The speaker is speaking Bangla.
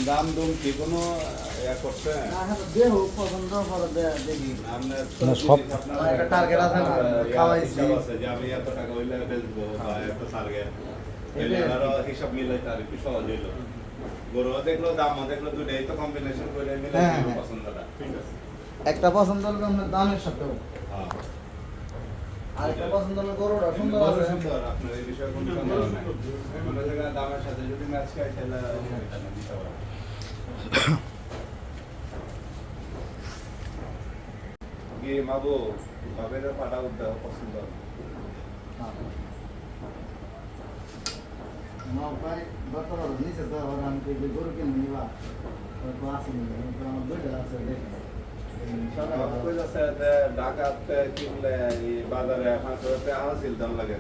দাম দুম কি কোনো করছে দেহ পছন্দ করে দেখি না, সব একটা টার্গেট আছে না, খাওয়াইছি। যে আমি এত টাকা হইলে বেচবো বা এত টার্গেট আরো হিসাব মিলাইতে আর একটু সহজ হইলো গরু দেখলো দাম দেখলো দুটাই তো কম্বিনেশন করে মিলাই হ্যাঁ, হ্যাঁ। পছন্দটা ঠিক আছে একটা পছন্দ হলো আপনার দামের সাথেও, হ্যাঁ আর একটা পছন্দ হলো গরুটা সুন্দর গরু আছে। সুন্দর আপনার এই বিষয়ে কোনো সন্দেহ নাই কোনো জায়গায় দামের সাথে যদি ম্যাচ খায় তাহলে দিতে পারে কি মাবু বাবের পাটা উদ্যোগ পছন্দ আমার প্রায় দরকার হলো নিচে তো আবার আমি কই যে গরু কিনে নিবা তো আসেনি, আমার দুইটা আছে দেখেন ঢাকাতে কিনলে এই বাজারে 500 টাকা হাসিল দাম লাগে